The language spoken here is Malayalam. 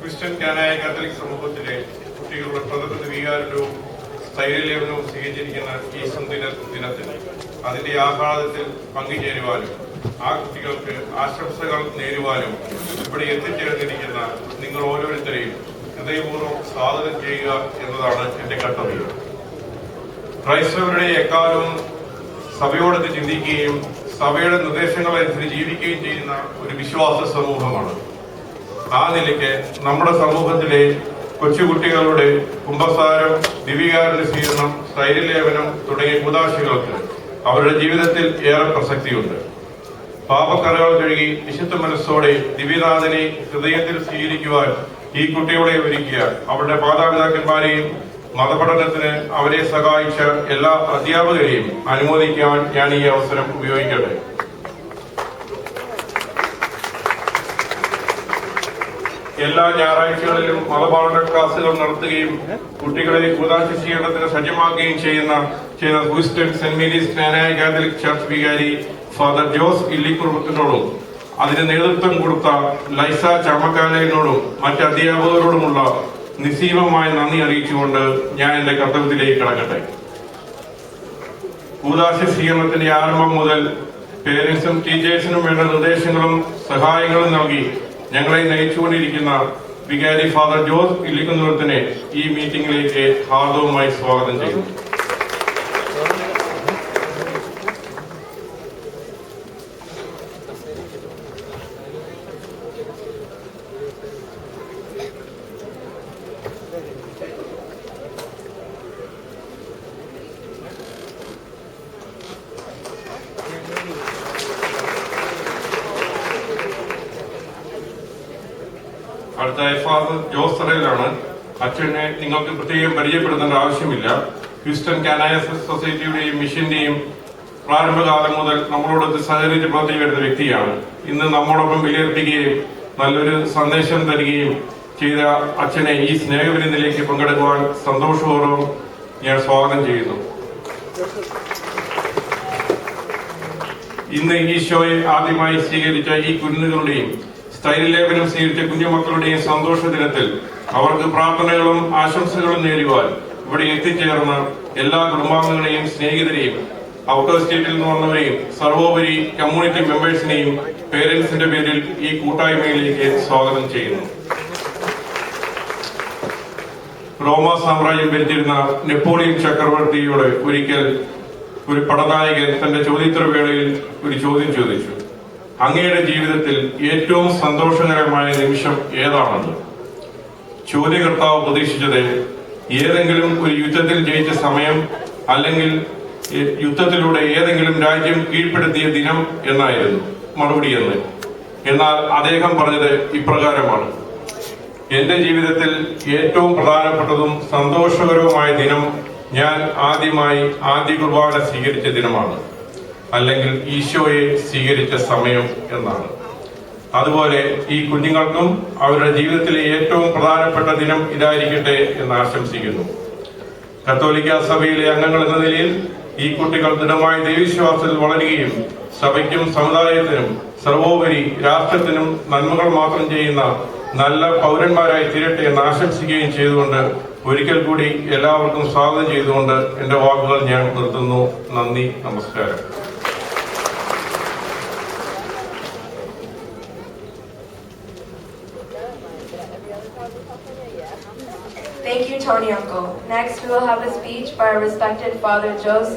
ക്രിസ്ത്യൻ കാനായ കാത്തലിക് സമൂഹത്തിലെ കുട്ടികളുടെ പ്രഥമ വികാരവും സ്ഥൈര്യലേപനവും സ്വീകരിച്ചിരിക്കുന്ന ഈ ദിനത്തിൽ അതിന്റെ ആഹ്ലാദത്തിൽ പങ്കുചേരുവാനും ആ കുട്ടികൾക്ക് ആശംസകൾ നേരുവാനും ഇവിടെ എത്തിച്ചേർന്നിരിക്കുന്ന നിങ്ങൾ ഓരോരുത്തരെയും ഹൃദയപൂർവ്വം സ്വാഗതം ചെയ്യുക എന്നതാണ് എന്റെ കർത്തവ്യം. ക്രൈസ്തവരുടെ എക്കാലവും സഭയോടൊത്ത് ചിന്തിക്കുകയും സഭയുടെ നിർദ്ദേശങ്ങളനുസരിച്ച് ജീവിക്കുകയും ചെയ്യുന്ന ഒരു വിശ്വാസ സമൂഹമാണ്. ആ നിലയ്ക്ക് നമ്മുടെ സമൂഹത്തിലെ കൊച്ചുകുട്ടികളുടെ കുമ്പസാരം, ദിവ്യകാരുണ്യ സ്വീകരണം, സ്ഥൈര്യലേപനം തുടങ്ങിയ കൂദാശകൾക്ക് അവരുടെ ജീവിതത്തിൽ ഏറെ പ്രസക്തിയുണ്ട്. പാപക്കറകൾ കഴുകി വിശുദ്ധ മനസ്സോടെ ദിവ്യനാഥനെ ഹൃദയത്തിൽ സ്വീകരിക്കുവാൻ ഈ കുട്ടികളെ ഒരുക്കിയ അവരുടെ മാതാപിതാക്കന്മാരെയും മതപഠനത്തിന് അവരെ സഹായിച്ച എല്ലാ അധ്യാപകരെയും അനുമോദിക്കാൻ ഞാൻ ഈ അവസരം ഉപയോഗിക്കട്ടെ. എല്ലാ ഞായറാഴ്ചകളിലും മതപാഠന ക്ലാസുകൾ നടത്തുകയും കുട്ടികളെ കൂദാശ സ്വീകരണത്തിന് സജ്ജമാക്കുകയും ചെയ്യുന്ന Houston Saint Mary's Knanaya Catholic church വികാരി ഫാദർ ജോസ് ഇല്ലിക്കുറുപ്പത്തിനോടും അതിന് നേതൃത്വം കൊടുത്ത ലൈസ ചമ്മക്കാലയോടും മറ്റ് അധ്യാപകരോടുമുള്ള നിസ്സീമമായ നന്ദി അറിയിച്ചുകൊണ്ട് ഞാൻ എന്റെ കർത്തവ്യത്തിലേക്ക് കടക്കട്ടെ. കൂദാശ സ്വീകരണത്തിന്റെ ആരംഭം മുതൽ പേരൻസും ടീച്ചേഴ്സിനും വേണ്ട നിർദ്ദേശങ്ങളും സഹായങ്ങളും നൽകി ഞങ്ങളെ നയിച്ചുകൊണ്ടിരിക്കുന്ന വികാരി ഫാദർ ജോസ് ഇല്ലിക്കുന്നവരത്തിനെ ഈ മീറ്റിംഗിലേക്ക് ഹാർദവുമായി സ്വാഗതം ചെയ്യുന്നു. അടുത്ത ഫാദർ ജോസ് തറയിലാണ്. അച്ഛനെ നിങ്ങൾക്ക് പ്രത്യേകം പരിചയപ്പെടുത്തേണ്ട ആവശ്യമില്ല. ഹ്യൂസ്റ്റൺ കാനായ സൊസൈറ്റിയുടെയും മിഷന്റെയും പ്രാരംഭകാലം മുതൽ നമ്മളോടൊത്ത് സഹകരിച്ച് പ്രവർത്തിക്കുന്ന വ്യക്തിയാണ്. ഇന്ന് നമ്മോടൊപ്പം വിലയിരുത്തുകയും നല്ലൊരു സന്ദേശം തരികയും ചെയ്ത അച്ഛനെ ഈ സ്നേഹവിരുന്നിലേക്ക് പങ്കെടുക്കുവാൻ സന്തോഷപൂർവ്വം ഞാൻ സ്വാഗതം ചെയ്യുന്നു. ഇന്ന് ഈശോയെ ആദ്യമായി സ്വീകരിച്ച ഈ കുഞ്ഞുങ്ങളുടെയും സ്ഥൈര്യലേപനം സ്വീകരിച്ച കുഞ്ഞുമക്കളുടെയും സന്തോഷ ദിനത്തിൽ അവർക്ക് പ്രാർത്ഥനകളും ആശംസകളും നേരുവാൻ ഇവിടെ എത്തിച്ചേർന്ന എല്ലാ കുടുംബാംഗങ്ങളെയും സ്നേഹിതരെയും ഔട്ട് ഓഫ് സ്റ്റേറ്റിൽ നിന്ന് വന്നവരെയും സർവോപരി കമ്മ്യൂണിറ്റി മെമ്പേഴ്സിനെയും പേരൻസിന്റെ പേരിൽ ഈ കൂട്ടായ്മയിലേക്ക് സ്വാഗതം ചെയ്യുന്നു. റോമ സാമ്രാജ്യം ഭരിച്ചിരുന്ന നെപ്പോളിയൻ ചക്രവർത്തിയോട് ഒരിക്കൽ ഒരു പടനായകൻ തന്റെ ചോദ്യോത്തരവേളയിൽ ഒരു ചോദ്യം ചോദിച്ചു. അങ്ങയുടെ ജീവിതത്തിൽ ഏറ്റവും സന്തോഷകരമായ നിമിഷം ഏതാണെന്ന്. ചോദ്യകർത്താവ് പ്രതീക്ഷിച്ചത് ഏതെങ്കിലും ഒരു യുദ്ധത്തിൽ ജയിച്ച സമയം അല്ലെങ്കിൽ യുദ്ധത്തിലൂടെ ഏതെങ്കിലും രാജ്യം കീഴ്പ്പെടുത്തിയ ദിനം എന്നായിരുന്നു മറുപടി എന്ന്. എന്നാൽ അദ്ദേഹം പറഞ്ഞത് ഇപ്രകാരമാണ്: എന്റെ ജീവിതത്തിൽ ഏറ്റവും പ്രധാനപ്പെട്ടതും സന്തോഷകരവുമായ ദിനം ഞാൻ ആദ്യമായി ആദ്യ കുർബാന സ്വീകരിച്ച ദിനമാണ്, അല്ലെങ്കിൽ ഈശോയെ സ്വീകരിച്ച സമയം എന്നാണ്. അതുപോലെ ഈ കുഞ്ഞുങ്ങൾക്കും അവരുടെ ജീവിതത്തിലെ ഏറ്റവും പ്രധാനപ്പെട്ട ദിനം ഇതായിരിക്കട്ടെ എന്ന് ആശംസിക്കുന്നു. കത്തോലിക്ക സഭയിലെ അംഗങ്ങൾ എന്ന നിലയിൽ ഈ കുട്ടികൾ ദൃഢമായ ദൈവവിശ്വാസത്തിൽ വളരുകയും സഭയ്ക്കും സമുദായത്തിനും സർവോപരി രാഷ്ട്രത്തിനും നന്മകൾ മാത്രം ചെയ്യുന്ന നല്ല പൗരന്മാരായി തീരട്ടെ എന്ന് ആശംസിക്കുകയും ചെയ്തുകൊണ്ട് ഒരിക്കൽ കൂടി എല്ലാവർക്കും സ്വാഗതം ചെയ്തുകൊണ്ട് എന്റെ വാക്കുകൾ ഞാൻ നിർത്തുന്നു. നന്ദി, നമസ്കാരം. Thank you, Tony Uncle. Next, we will have a speech by our respected Father Jose